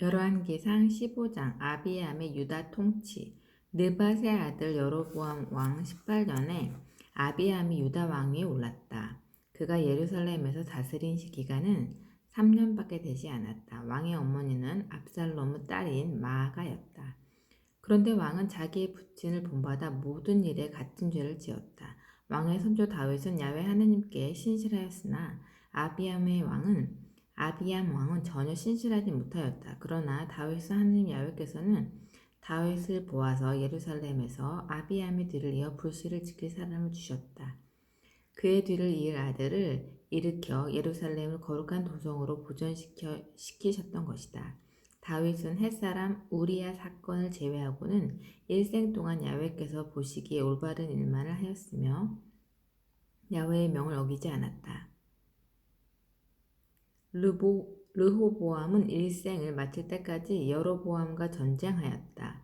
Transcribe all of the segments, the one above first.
열왕기상 15장 아비암의 유다 통치. 느밧의 아들 여로보암 왕 18년에 아비암이 유다 왕위에 올랐다. 그가 예루살렘에서 다스린 시기간은 3년밖에 되지 않았다. 왕의 어머니는 압살롬의 딸인 마아가였다. 그런데 왕은 자기의 부친을 본받아 모든 일에 같은 죄를 지었다. 왕의 선조 다윗은 야훼 하나님께 신실하였으나 아비암 왕은 전혀 신실하지 못하였다. 그러나 다윗의 하나님 야훼께서는 다윗을 보아서 예루살렘에서 아비암의 뒤를 이어 불씨를 지킬 사람을 주셨다. 그의 뒤를 이을 아들을 일으켜 예루살렘을 거룩한 도성으로 보존시키셨던 것이다. 다윗은 햇사람 우리야 사건을 제외하고는 일생 동안 야훼께서 보시기에 올바른 일만을 하였으며 야훼의 명을 어기지 않았다. 르호보암은 일생을 마칠 때까지 여로보암과 전쟁하였다.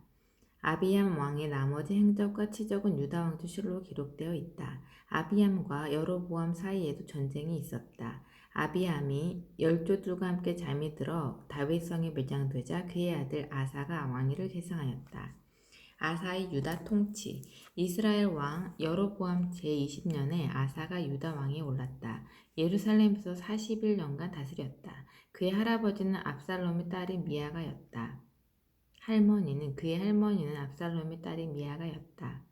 아비암 왕의 나머지 행적과 치적은 유다 왕조실로 기록되어 있다. 아비암과 여로보암 사이에도 전쟁이 있었다. 아비암이 열조들과 함께 잠이 들어 다윗성에 밀장되자 그의 아들 아사가 왕위를 계승하였다. 아사의 유다 통치. 이스라엘 왕 여로보암 제20년에 아사가 유다 왕위에 올랐다. 예루살렘에서 41년간 다스렸다. 그의 할아버지는 압살롬의 딸인 미아가였다. 그의 할머니는 압살롬의 딸인 미아가였다.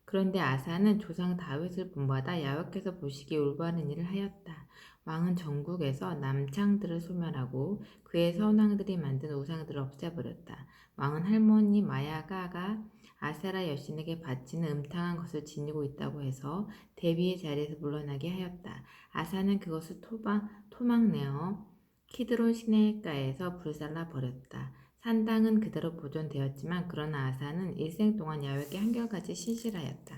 그런데 아사는 조상 다윗을 본받아 야훼께서 보시기에 올바른 일을 하였다. 왕은 전국에서 남창들을 소멸하고 그의 선왕들이 만든 우상들을 없애버렸다. 왕은 할머니 마야가가 아세라 여신에게 바치는 음탕한 것을 지니고 있다고 해서 대비의 자리에서 물러나게 하였다. 아사는 그것을 토막내어 키드론 시내가에서 불살라 버렸다. 산당은 그대로 보존되었지만 그러나 아사는 일생 동안 야훼께 한결같이 신실하였다.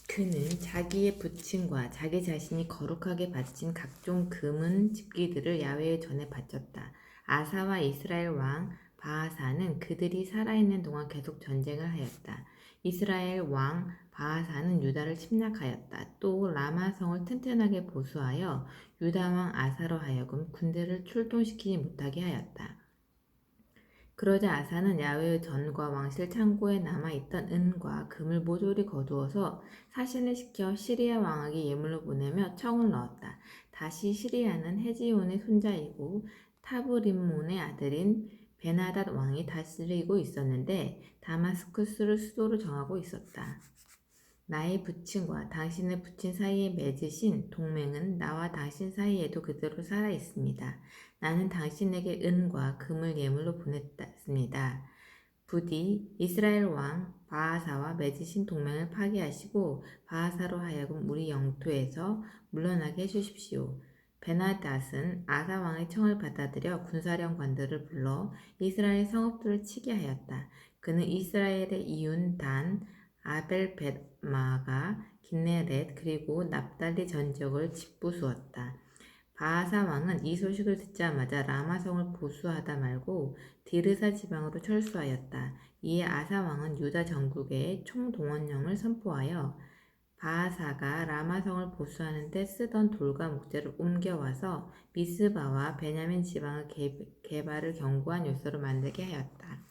그는 자기의 부친과 자기 자신이 거룩하게 바친 각종 금은 집기들을 야훼의 전에 바쳤다. 아사와 이스라엘 왕 바아사는 그들이 살아있는 동안 계속 전쟁을 하였다. 이스라엘 왕 바아사는 유다를 침략하였다. 또 라마성을 튼튼하게 보수하여 유다 왕 아사로 하여금 군대를 출동시키지 못하게 하였다. 그러자 아사는 야훼의 전과 왕실 창고에 남아있던 은과 금을 모조리 거두어서 사신을 시켜 시리아 왕에게 예물로 보내며 청을 넣었다. 다시 시리아는 헤지온의 손자이고 타브림몬의 아들인 베나닷 왕이 다스리고 있었는데 다마스쿠스를 수도로 정하고 있었다. 나의 부친과 당신의 부친 사이에 맺으신 동맹은 나와 당신 사이에도 그대로 살아 있습니다. 나는 당신에게 은과 금을 예물로 보냈습니다. 부디 이스라엘 왕 바아사와 맺으신 동맹을 파기하시고 바아사로 하여금 우리 영토에서 물러나게 해주십시오. 베나닷은 아사 왕의 청을 받아들여 군사령관들을 불러 이스라엘 성읍들을 치게 하였다. 그는 이스라엘의 이윤, 단, 아벨벳마가, 긴네렛 그리고 납달리 전 지역을 짓부수었다. 바아사 왕은 이 소식을 듣자마자 라마성을 보수하다 말고 디르사 지방으로 철수하였다. 이에 아사 왕은 유다 전국에 총동원령을 선포하여 바아사가 라마성을 보수하는 데 쓰던 돌과 목재를 옮겨와서 미스바와 베냐민 지방의 개발을 경고한 요소로 만들게 하였다.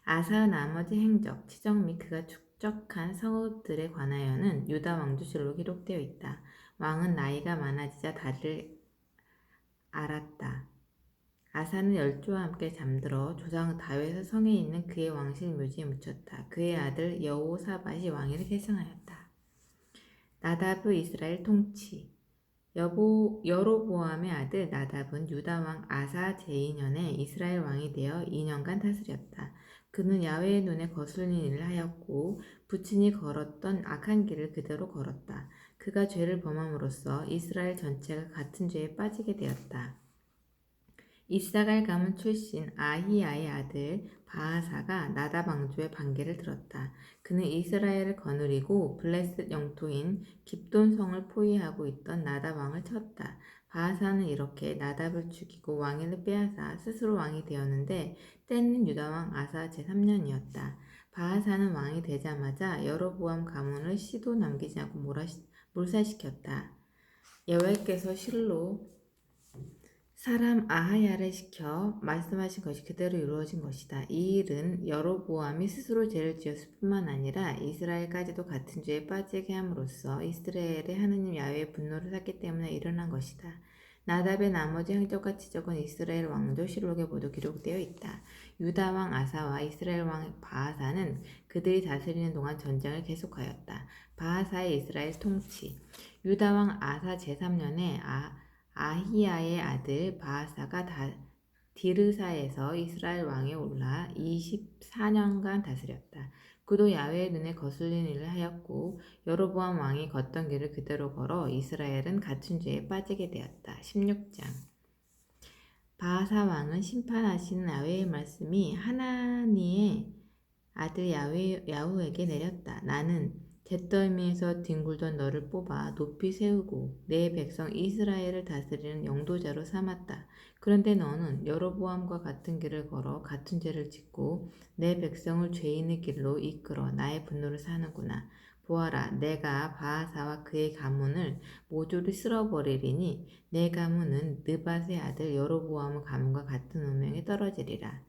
아사의 나머지 행적, 치적 및 그가 축적한 성읍들에 관하여는 유다 왕조실로 기록되어 있다. 왕은 나이가 많아지자 다리를 앓았다. 아사는 열조와 함께 잠들어 조상 다윗의 성에 있는 그의 왕실 묘지에 묻혔다. 그의 아들 여호사밧이 왕위를 계승하였다. 나답의 이스라엘 통치. 여로보암의 아들 나답은 유다 왕 아사 제2년에 이스라엘 왕이 되어 2년간 다스렸다. 그는 야훼의 눈에 거슬린 일을 하였고 부친이 걸었던 악한 길을 그대로 걸었다. 그가 죄를 범함으로써 이스라엘 전체가 같은 죄에 빠지게 되었다. 이사갈 가문 출신 아히야의 아들 바아사가 나답 왕조의 반계를 들었다. 그는 이스라엘을 거느리고 블레셋 영토인 깁돈 성을 포위하고 있던 나답 왕을 쳤다. 바아사는 이렇게 나답을 죽이고 왕위를 빼앗아 스스로 왕이 되었는데 때는 유다 왕 아사 제3년이었다. 바아사는 왕이 되자마자 여로보암 가문을 씨도 남기지 않고 몰살시켰다. 여호와께서 실로 사람 아하야를 시켜 말씀하신 것이 그대로 이루어진 것이다. 이 일은 여로보암이 스스로 죄를 지었을 뿐만 아니라 이스라엘까지도 같은 죄에 빠지게 함으로써 이스라엘의 하느님 야훼의 분노를 샀기 때문에 일어난 것이다. 나답의 나머지 행적과 지적은 이스라엘 왕조실록에 모두 기록되어 있다. 유다 왕 아사와 이스라엘 왕 바하사는 그들이 다스리는 동안 전쟁을 계속하였다. 바하사의 이스라엘 통치. 유다 왕 아사 제3년에 아히야의 아들 바하사가 디르사에서 이스라엘 왕에 올라 24년간 다스렸다. 그도 야훼의 눈에 거슬린 일을 하였고 여로보암 왕이 걷던 길을 그대로 걸어 이스라엘은 같은 죄에 빠지게 되었다. 16장. 바하사 왕은 심판하신 야훼의 말씀이 하나니의 아들 야후에게 내렸다. 나는 잿더미에서 뒹굴던 너를 뽑아 높이 세우고 내 백성 이스라엘을 다스리는 영도자로 삼았다. 그런데 너는 여로보암과 같은 길을 걸어 같은 죄를 짓고 내 백성을 죄인의 길로 이끌어 나의 분노를 사는구나. 보아라, 내가 바하사와 그의 가문을 모조리 쓸어버리리니 내 가문은 느밧의 아들 여로보암의 가문과 같은 운명에 떨어지리라.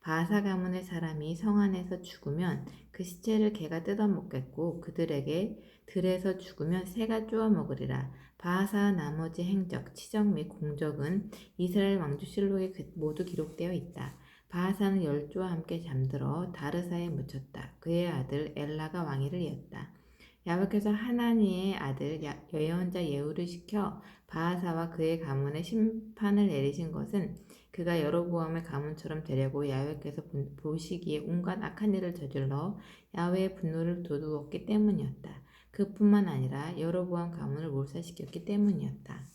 바하사 가문의 사람이 성 안에서 죽으면 그 시체를 개가 뜯어먹겠고 그들에게 들에서 죽으면 새가 쪼아먹으리라. 바하사와 나머지 행적, 치적 및 공적은 이스라엘 왕조실록에 모두 기록되어 있다. 바하사는 열조와 함께 잠들어 다르사에 묻혔다. 그의 아들 엘라가 왕위를 이었다. 야훼께서 하나니의 아들 예언자 예후를 시켜 바하사와 그의 가문에 심판을 내리신 것은 그가 여로보암의 가문처럼 되려고 야훼께서 보시기에 온갖 악한 일을 저질러 야훼의 분노를 돋우었기 때문이었다. 그뿐만 아니라 여로보암 가문을 몰살시켰기 때문이었다.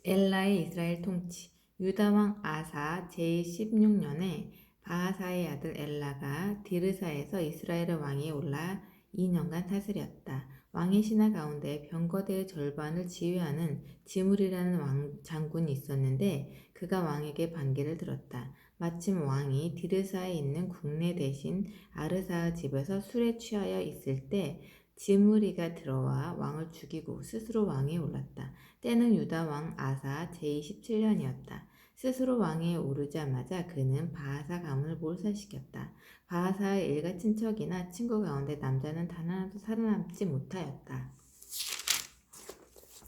엘라의 이스라엘 통치. 유다 왕 아사 제16년에 바하사의 아들 엘라가 디르사에서 이스라엘의 왕위에 올라 2년간 다스렸다. 왕의 신하 가운데 병거대의 절반을 지휘하는 지물이라는 장군이 있었는데 그가 왕에게 반기를 들었다. 마침 왕이 디르사에 있는 국내 대신 아르사의 집에서 술에 취하여 있을 때 지므리가 들어와 왕을 죽이고 스스로 왕위에 올랐다. 때는 유다 왕 아사 제27년이었다. 스스로 왕위에 오르자마자 그는 바하사 가문을 몰살시켰다. 바하사의 일가 친척이나 친구 가운데 남자는 단 하나도 살아남지 못하였다.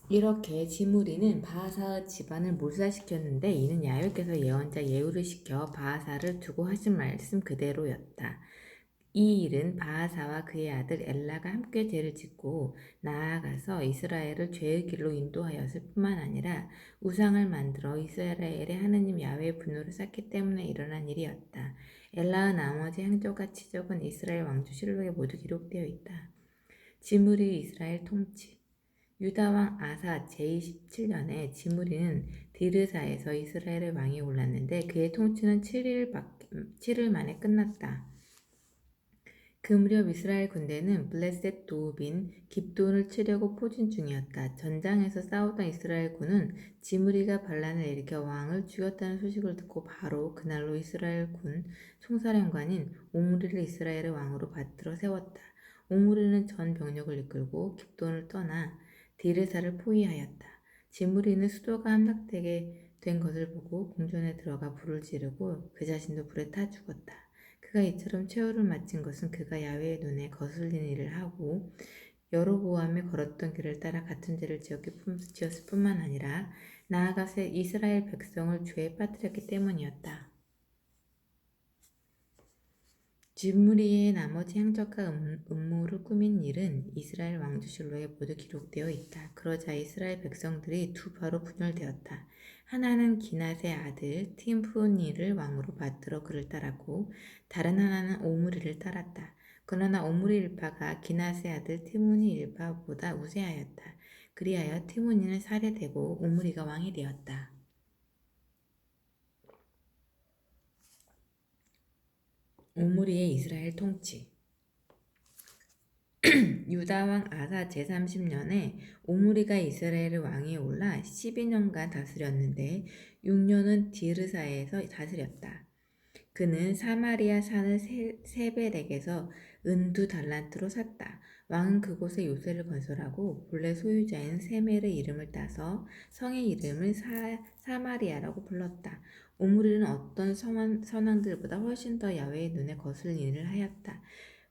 이렇게 지므리는 바하사의 집안을 몰살시켰는데 이는 야훼께서 예언자 예후를 시켜 바하사를 두고 하신 말씀 그대로였다. 이 일은 바하사와 그의 아들 엘라가 함께 죄를 짓고 나아가서 이스라엘을 죄의 길로 인도하였을 뿐만 아니라 우상을 만들어 이스라엘의 하느님 야훼의 분노를 샀기 때문에 일어난 일이었다. 엘라의 나머지 행적과 치적은 이스라엘 왕조실록에 모두 기록되어 있다. 지므리 이스라엘 통치. 유다 왕 아사 제27년에 지므리는 디르사에서 이스라엘의 왕이 올랐는데 그의 통치는 7일 만에 끝났다. 그 무렵 이스라엘 군대는 블레셋 도읍인 깁돈을 치려고 포진 중이었다. 전장에서 싸우던 이스라엘 군은 지므리가 반란을 일으켜 왕을 죽였다는 소식을 듣고 바로 그날로 이스라엘 군 총사령관인 오므리를 이스라엘의 왕으로 받들어 세웠다. 오므리는 전 병력을 이끌고 깁돈을 떠나 디르사를 포위하였다. 지므리는 수도가 함락되게 된 것을 보고 궁전에 들어가 불을 지르고 그 자신도 불에 타 죽었다. 그가 이처럼 최후를 마친 것은 그가 야훼의 눈에 거슬린 일을 하고 여로보암이 걸었던 길을 따라 같은 죄를 지었을 뿐만 아니라 나아가서 이스라엘 백성을 죄에 빠뜨렸기 때문이었다. 지므리의 나머지 행적과 음모를 꾸민 일은 이스라엘 왕조실록에 모두 기록되어 있다. 그러자 이스라엘 백성들이 두 파로 분열되었다. 하나는 기낫의 아들 팀푸니를 왕으로 받들어 그를 따랐고 다른 하나는 오므리를 따랐다. 그러나 오므리 일파가 기낫의 아들 티므니 일파보다 우세하였다. 그리하여 티므니는 살해되고 오므리가 왕이 되었다. 오므리의 이스라엘 통치. 유다 왕 아사 제30년에 오므리가 이스라엘의 왕위에 올라 12년간 다스렸는데 6년은 디르사에서 다스렸다. 그는 사마리아 산을 세벨에게서 은 2달란트로 샀다. 왕은 그곳에 요새를 건설하고 본래 소유자인 세멜의 이름을 따서 성의 이름을 사마리아라고 불렀다. 오므리는 어떤 선왕들보다 훨씬 더 야훼의 눈에 거슬린 일을 하였다.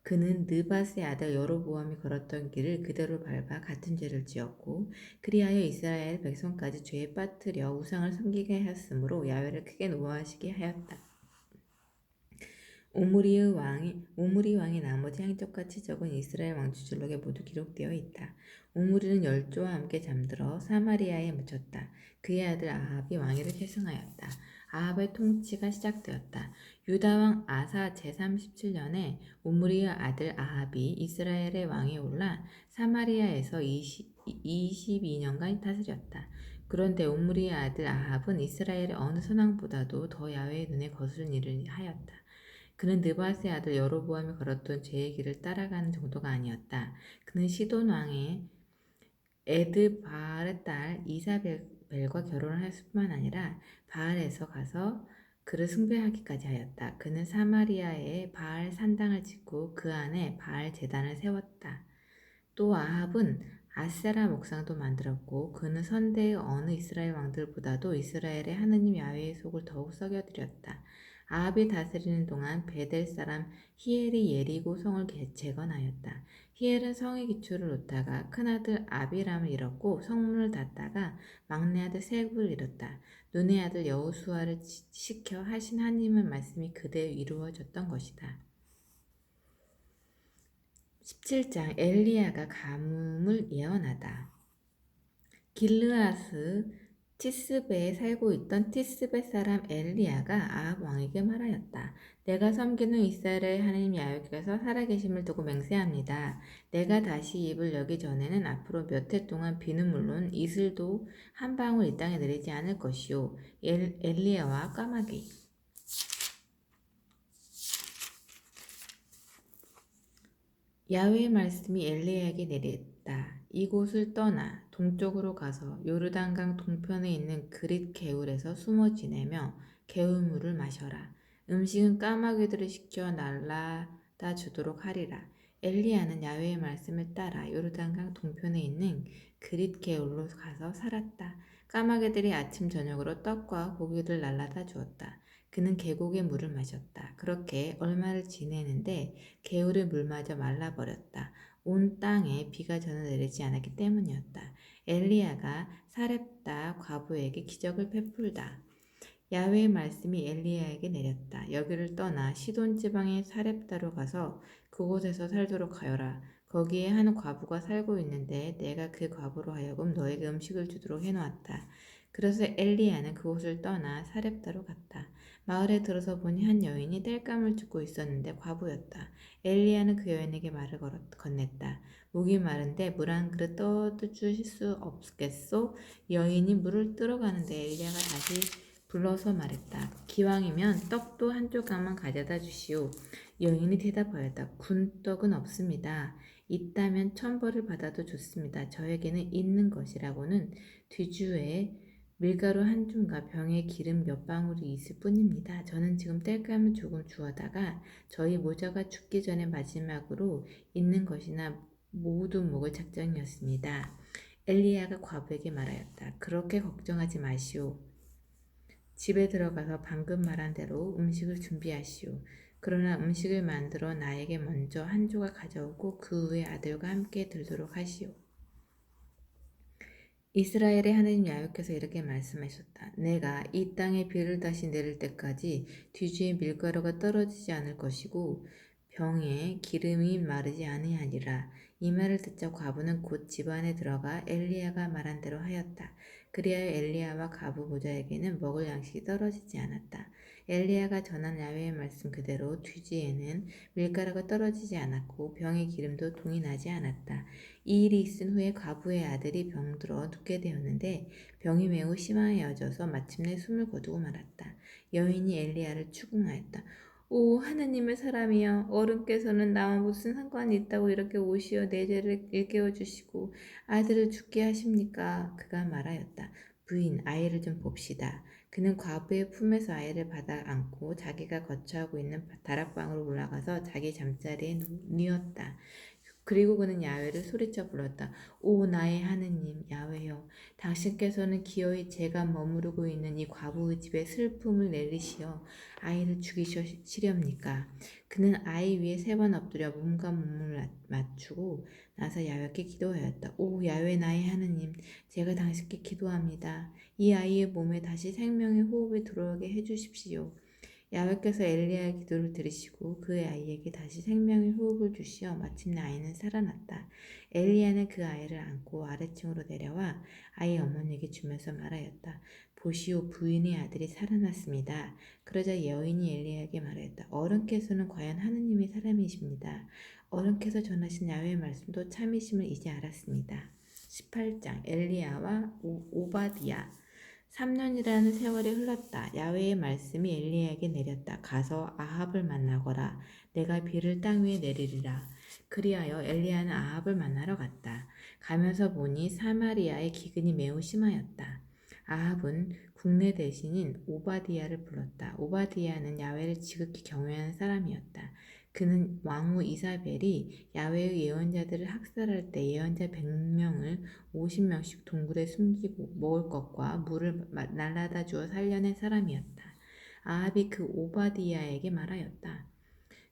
그는 느밧의 아들 여로보암이 걸었던 길을 그대로 밟아 같은 죄를 지었고 그리하여 이스라엘 백성까지 죄에 빠뜨려 우상을 섬기게 하였으므로 야훼를 크게 노하시게 하였다. 오므리 왕의 나머지 행적과 치적은 이스라엘 왕조실록에 모두 기록되어 있다. 오므리는 열조와 함께 잠들어 사마리아에 묻혔다. 그의 아들 아합이 왕위를 계승하였다. 아합의 통치가 시작되었다. 유다 왕 아사 제37년에 오므리의 아들 아합이 이스라엘의 왕에 올라 사마리아에서 22년간 다스렸다. 그런데 오므리의 아들 아합은 이스라엘의 어느 선왕보다도 더 야훼의 눈에 거스른 일을 하였다. 그는 느밧의 아들 여로보암이 걸었던 죄의 길을 따라가는 정도가 아니었다. 그는 시돈 왕의 에드바알의 딸 이사벨과 결혼을 했을 뿐만 아니라 바알에서 가서 그를 숭배하기까지 하였다. 그는 사마리아에 바알 산당을 짓고 그 안에 바알 제단을 세웠다. 또 아합은 아세라 목상도 만들었고 그는 선대의 어느 이스라엘 왕들보다도 이스라엘의 하느님 야훼의 속을 더욱 썩여드렸다. 아합이 다스리는 동안 베델 사람 히엘이 예리고 성을 재건하였다. 히엘은 성의 기초를 놓다가 큰아들 아비람을 잃었고 성문을 닫다가 막내 아들 세굽을 잃었다. 눈의 아들 여호수아를 시켜 하신 하나님의 말씀이 그대로 이루어졌던 것이다. 17장 엘리야가 가뭄을 예언하다. 길르아스 티스베에 살고 있던 티스베 사람 엘리야가 아합 왕에게 말하였다. 내가 섬기는 이스라엘의 하나님 야훼께서 살아계심을 두고 맹세합니다. 내가 다시 입을 여기 전에는 앞으로 몇 해 동안 비는 물론 이슬도 한 방울 이 땅에 내리지 않을 것이요. 엘리야와 까마귀. 야훼의 말씀이 엘리야에게 내렸다. 이곳을 떠나 동쪽으로 가서 요르단강 동편에 있는 그릿 개울에서 숨어 지내며 개울물을 마셔라. 음식은 까마귀들을 시켜 날라다 주도록 하리라. 엘리야는 야훼의 말씀을 따라 요르단강 동편에 있는 그릿 개울로 가서 살았다. 까마귀들이 아침 저녁으로 떡과 고기를 날라다 주었다. 그는 계곡의 물을 마셨다. 그렇게 얼마를 지내는데 개울의 물마저 말라버렸다. 온 땅에 비가 전혀 내리지 않았기 때문이었다. 엘리야가 사렙다 과부에게 기적을 베풀다. 야훼의 말씀이 엘리야에게 내렸다. 여기를 떠나 시돈 지방의 사렙다로 가서 그곳에서 살도록 하여라. 거기에 한 과부가 살고 있는데 내가 그 과부로 하여금 너에게 음식을 주도록 해놓았다. 그래서 엘리야는 그곳을 떠나 사렙다로 갔다. 마을에 들어서 보니 한 여인이 땔감을 줍고 있었는데 과부였다. 엘리야는 그 여인에게 말을 건넸다. 목이 마른데 물 한 그릇 떠주실 수 없겠소? 여인이 물을 뜨러가는데 엘리야가 다시 불러서 말했다. 기왕이면 떡도 한 조각만 가져다 주시오. 여인이 대답하였다. 군떡은 없습니다. 있다면 천벌을 받아도 좋습니다. 저에게는 있는 것이라고는 뒤주에 밀가루 한 줌과 병에 기름 몇 방울이 있을 뿐입니다. 저는 지금 땔감을 조금 주워다가 저희 모자가 죽기 전에 마지막으로 있는 것이나 모두 먹을 작정이었습니다. 엘리야가 과부에게 말하였다. 그렇게 걱정하지 마시오. 집에 들어가서 방금 말한 대로 음식을 준비하시오. 그러나 음식을 만들어 나에게 먼저 한 조각 가져오고 그 후에 아들과 함께 들도록 하시오. 이스라엘의 하나님 야훼께서 이렇게 말씀하셨다. 내가 이 땅에 비를 다시 내릴 때까지 뒤주에 밀가루가 떨어지지 않을 것이고 병에 기름이 마르지 아니하리라. 이 말을 듣자 과부는 곧 집 안에 들어가 엘리야가 말한 대로 하였다. 그리하여 엘리야와 과부 모자에게는 먹을 양식이 떨어지지 않았다. 엘리야가 전한 야훼의 말씀 그대로 뒤지에는 밀가루가 떨어지지 않았고 병의 기름도 동이 나지 않았다. 이 일이 있은 후에 과부의 아들이 병들어 눕게 되었는데 병이 매우 심하여져서 마침내 숨을 거두고 말았다. 여인이 엘리야를 추궁하였다. 오 하나님의 사람이여, 어른께서는 나와 무슨 상관이 있다고 이렇게 오시어 내 죄를 일깨워 주시고 아들을 죽게 하십니까? 그가 말하였다. 부인, 아이를 좀 봅시다. 그는 과부의 품에서 아이를 받아 안고 자기가 거처하고 있는 다락방으로 올라가서 자기 잠자리에 누웠다. 그리고 그는 야훼를 소리쳐 불렀다. 오 나의 하느님 야훼여, 당신께서는 기어이 제가 머무르고 있는 이 과부의 집에 슬픔을 내리시어 아이를 죽이시렵니까? 그는 아이 위에 3번 엎드려 몸과 몸을 맞추고 나서 야훼께 기도하였다. 오 야훼 나의 하느님, 제가 당신께 기도합니다. 이 아이의 몸에 다시 생명의 호흡이 들어오게 해주십시오. 야훼께서 엘리야의 기도를 들으시고 그 아이에게 다시 생명의 호흡을 주시어 마침내 아이는 살아났다. 엘리야는 그 아이를 안고 아래층으로 내려와 아이 어머니에게 주면서 말하였다. 보시오, 부인의 아들이 살아났습니다. 그러자 여인이 엘리야에게 말하였다. 어른께서는 과연 하느님의 사람이십니다. 어른께서 전하신 야훼의 말씀도 참이심을 이제 알았습니다. 18장 엘리야와 오바디야. 3년이라는 세월이 흘렀다. 야훼의 말씀이 엘리야에게 내렸다. 가서 아합을 만나거라. 내가 비를 땅 위에 내리리라. 그리하여 엘리야는 아합을 만나러 갔다. 가면서 보니 사마리아의 기근이 매우 심하였다. 아합은 국내 대신인 오바디야를 불렀다. 오바디야는 야훼를 지극히 경외하는 사람이었다. 그는 왕후 이사벨이 야훼의 예언자들을 학살할 때 예언자 100명을 50명씩 동굴에 숨기고 먹을 것과 물을 날라다 주어 살려낸 사람이었다. 아합이 그 오바디야에게 말하였다.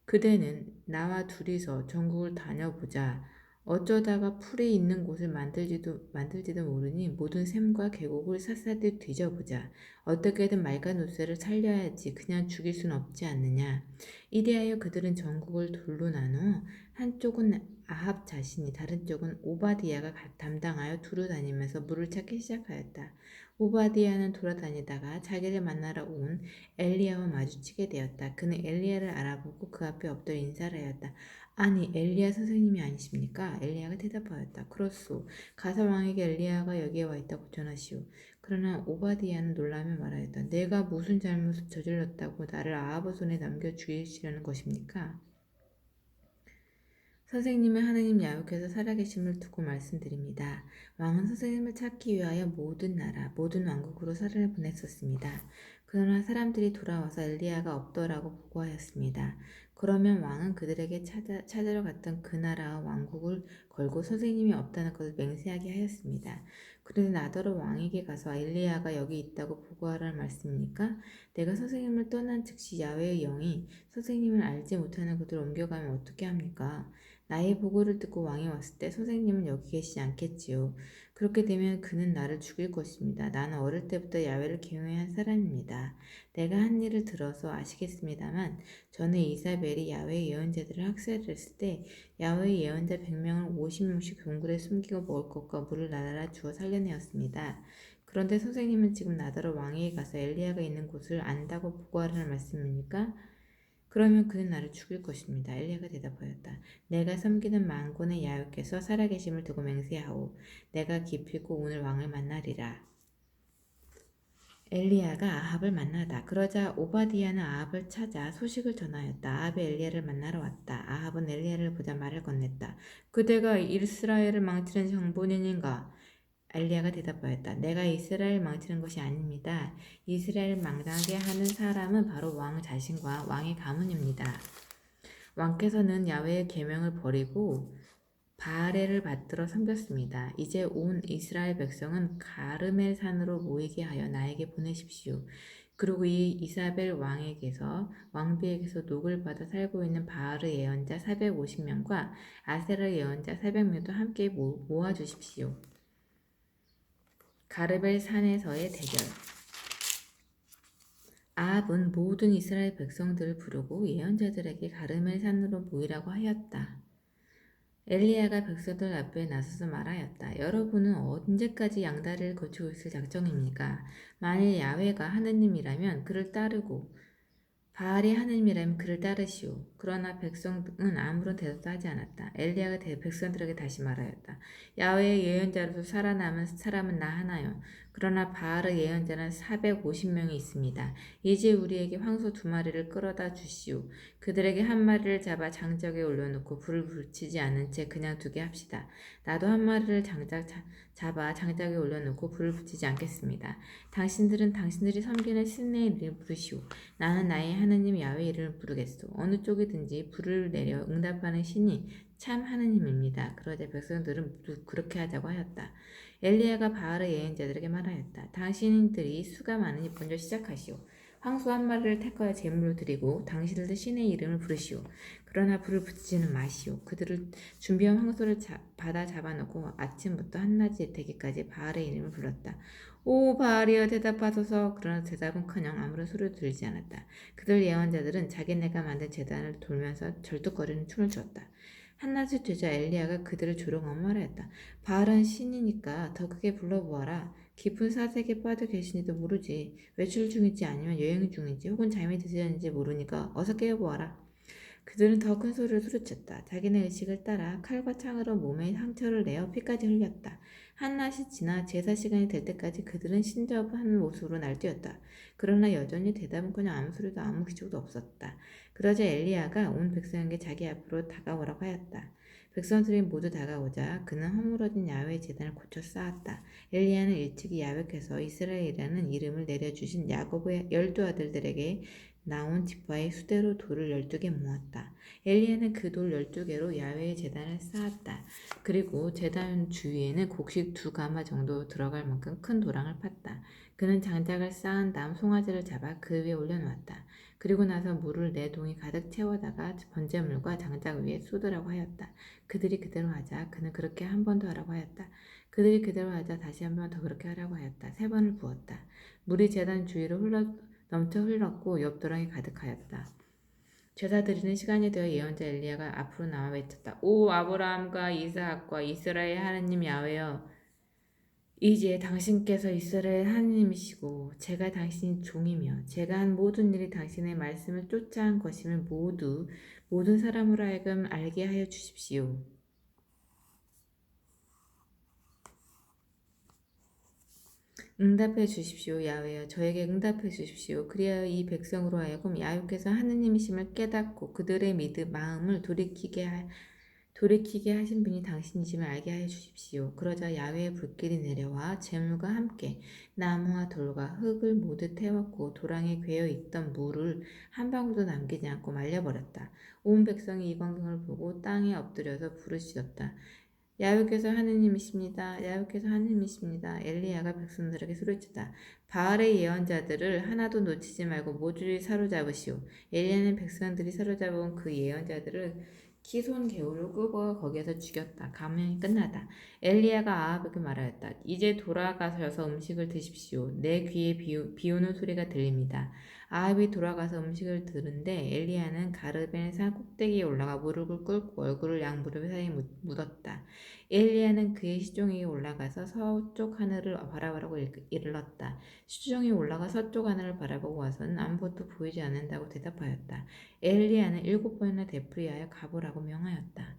그대는 나와 둘이서 전국을 다녀보자. 어쩌다가 풀이 있는 곳을 만들지도 모르니 모든 샘과 계곡을 샅샅이 뒤져보자. 어떻게든 맑은 옷새를 살려야지 그냥 죽일 순 없지 않느냐. 이리하여 그들은 전국을 둘로 나누어 한쪽은 아합 자신이 다른 쪽은 오바디야가 담당하여 두루 다니면서 물을 찾기 시작하였다. 오바디야는 돌아다니다가 자기를 만나러 온 엘리야와 마주치게 되었다. 그는 엘리야를 알아보고 그 앞에 엎드려 인사를 하였다. 아니 엘리야 선생님이 아니십니까? 엘리야가 대답하였다. 그렇소. 가서 왕에게 엘리야가 여기에 와 있다고 전하시오. 그러나 오바디야는 놀라며 말하였다. 내가 무슨 잘못을 저질렀다고 나를 아합의 손에 넘겨 죽이시려는 것입니까? 선생님은 하느님 야훼께서 살아계심을 두고 말씀드립니다. 왕은 선생님을 찾기 위하여 모든 나라, 모든 왕국으로 사람을 보냈었습니다. 그러나 사람들이 돌아와서 엘리야가 없더라고 보고하였습니다. 그러면 왕은 그들에게 찾으러 갔던 그 나라와 왕국을 걸고 선생님이 없다는 것을 맹세하게 하였습니다. 그런데 나더러 왕에게 가서 엘리야가 여기 있다고 보고하라는 말씀입니까? 내가 선생님을 떠난 즉시 야훼의 영이 선생님을 알지 못하는 곳으로 옮겨가면 어떻게 합니까? 나의 보고를 듣고 왕이 왔을 때 선생님은 여기 계시지 않겠지요. 그렇게 되면 그는 나를 죽일 것입니다. 나는 어릴 때부터 야훼를 경외한 사람입니다. 내가 한 일을 들어서 아시겠습니다만 전에 이사벨이 야훼의 예언자들을 학살했을 때 야훼의 예언자 100명을 50명씩 동굴에 숨기고 먹을 것과 물을 날아라 주어 살려내었습니다. 그런데 선생님은 지금 나더러 왕에게 가서 엘리야가 있는 곳을 안다고 보고하라는 말씀입니까? 그러면 그는 나를 죽일 것입니다. 엘리야가 대답하였다. 내가 섬기는 만군의 야훼께서 살아계심을 두고 맹세하오. 내가 기필코 오늘 왕을 만나리라. 엘리야가 아합을 만나다. 그러자 오바디야는 아합을 찾아 소식을 전하였다. 아합이 엘리야를 만나러 왔다. 아합은 엘리야를 보자 말을 건넸다. 그대가 이스라엘을 망치는 정본인인가? 엘리야가 대답하였다. 내가 이스라엘 망치는 것이 아닙니다. 이스라엘 망하게 하는 사람은 바로 왕 자신과 왕의 가문입니다. 왕께서는 야훼의 계명을 버리고 바알을 받들어 섬겼습니다. 이제 온 이스라엘 백성은 가르멜 산으로 모이게 하여 나에게 보내십시오. 그리고 이 이사벨 왕비에게서 녹을 받아 살고 있는 바알의 예언자 450명과 아세라 예언자 400명도 함께 모아주십시오. 가르멜 산에서의 대결. 아합은 모든 이스라엘 백성들을 부르고 예언자들에게 가르멜 산으로 모이라고 하였다. 엘리야가 백성들 앞에 나서서 말하였다. 여러분은 언제까지 양다리를 거치고 있을 작정입니까? 만일 야훼가 하느님이라면 그를 따르고 바알이 하느님이라면 그를 따르시오. 그러나 백성은 아무런 대답도 하지 않았다. 엘리야가 백성들에게 다시 말하였다. 야훼의 예언자로서 살아남은 사람은 나 하나요. 그러나 바알의 예언자는 450명이 있습니다. 이제 우리에게 황소 2마리를 끌어다 주시오. 그들에게 1마리를 잡아 장작에 올려놓고 불을 붙이지 않은 채 그냥 두게 합시다. 나도 1마리를 잡아 장작에 올려놓고 불을 붙이지 않겠습니다. 당신들은 당신들이 섬기는 신의 이름을 부르시오. 나는 나의 하느님 야훼 이름을 부르겠소. 어느 쪽이든지 불을 내려 응답하는 신이 참 하느님입니다. 그러자 백성들은 모두 그렇게 하자고 하였다. 엘리야가 바알의 예언자들에게 말하였다. 당신들이 수가 많으니 먼저 시작하시오. 황소 1마리를 택하여 제물로 드리고 당신들도 신의 이름을 부르시오. 그러나 불을 붙이지는 마시오. 그들을 준비한 황소를 받아 잡아놓고 아침부터 한낮이 되기까지 바알의 이름을 불렀다. 오 바알이여 대답하소서. 그러나 대답은커녕 아무런 소리도 들리지 않았다. 그들 예언자들은 자기네가 만든 제단을 돌면서 절뚝거리는 춤을 추었다. 한낮이 되자 엘리야가 그들을 조롱하며 말하였다. 바알은 신이니까 더 크게 불러보아라. 깊은 사색에 빠져 계시니도 모르지. 외출 중인지 아니면 여행 중인지 혹은 잠이 드셨는지 모르니까 어서 깨어보아라. 그들은 더 큰 소리로 소리쳤다. 자기네 의식을 따라 칼과 창으로 몸에 상처를 내어 피까지 흘렸다. 한낮이 지나 제사 시간이 될 때까지 그들은 신접한 모습으로 날뛰었다. 그러나 여전히 대답은커녕 아무 소리도 아무 기적도 없었다. 그러자 엘리야가 온 백성에게 자기 앞으로 다가오라고 하였다. 백성들이 모두 다가오자 그는 허물어진 야훼 제단을 고쳐 쌓았다. 엘리야는 일찍이 야훼께서 이스라엘이라는 이름을 내려주신 야곱의 12아들들에게 나온 지파의 수대로 돌을 12개 모았다. 엘리야는 그 돌 12개로 야훼의 제단을 쌓았다. 그리고 제단 주위에는 곡식 2가마 정도 들어갈 만큼 큰 도랑을 팠다. 그는 장작을 쌓은 다음 송아지를 잡아 그 위에 올려놓았다. 그리고 나서 물을 4동이 가득 채워다가 번제물과 장작 위에 쏟으라고 하였다. 그들이 그대로 하자 그는 그렇게 한 번 더 하라고 하였다. 그들이 그대로 하자 다시 한 번 더 그렇게 하라고 하였다. 3번을 부었다. 물이 제단 주위로 넘쳐 흘렀고 옆 도랑이 가득하였다. 제사 드리는 시간이 되어 예언자 엘리야가 앞으로 나와 외쳤다. 오 아브라함과 이스하악과 이스라엘 하나님 야훼여, 이제 당신께서 이스라엘 하나님이시고 제가 당신의 종이며 제가 한 모든 일이 당신의 말씀을 쫓아 한 것임을 모든 사람으로 하여금 알게 하여 주십시오. 응답해 주십시오. 야훼여, 저에게 응답해 주십시오. 그리하여 이 백성으로 하여금 야훼께서 하느님이심을 깨닫고 그들의 마음을 돌이키게 하신 분이 당신이심을 알게 하여 주십시오. 그러자 야훼의 불길이 내려와 재물과 함께 나무와 돌과 흙을 모두 태웠고 도랑에 괴어 있던 물을 한 방울도 남기지 않고 말려버렸다. 온 백성이 이 광경을 보고 땅에 엎드려서 부르짖었다. 야훼께서 하느님이십니다. 야훼께서 하느님이십니다. 엘리야가 백성들에게 소리쳤다. 바알의 예언자들을 하나도 놓치지 말고 모조리 사로잡으시오. 엘리야는 백성들이 사로잡은 그 예언자들을 키손 개울로 끌고 거기에서 죽였다. 가문이 끝나다. 엘리야가 아합에게 말하였다. 이제 돌아가셔서 음식을 드십시오. 내 귀에 비오는 소리가 들립니다. 아합이 돌아가서 음식을 들은데 엘리야는 가르벤 산 꼭대기에 올라가 무릎을 꿇고 얼굴을 양무릎 사이에 묻었다. 엘리야는 그의 시종에게 올라가서 서쪽 하늘을 바라보라고 일렀다. 시종이 올라가 서쪽 하늘을 바라보고 와서는 아무것도 보이지 않는다고 대답하였다. 엘리야는 7번이나 되풀이하여 가보라고 명하였다.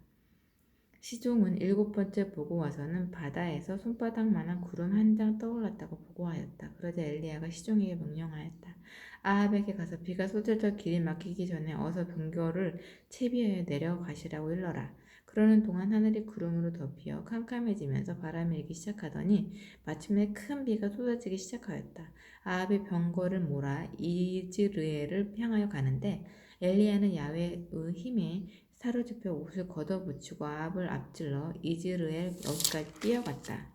시종은 7번째 보고 와서는 바다에서 손바닥만한 구름 한 장 떠올랐다고 보고하였다. 그러자 엘리야가 시종에게 명령하였다. 아합에게 가서 비가 쏟을 때 길이 막히기 전에 어서 병거를 채비하여 내려가시라고 일러라. 그러는 동안 하늘이 구름으로 덮여 캄캄해지면서 바람이 일기 시작하더니 마침내 큰 비가 쏟아지기 시작하였다. 아합이 병거를 몰아 이즈르엘을 향하여 가는데 엘리야는 야훼의 힘에 사로잡혀 옷을 걷어붙이고 아합을 앞질러 이즈르엘 여기까지 뛰어갔다.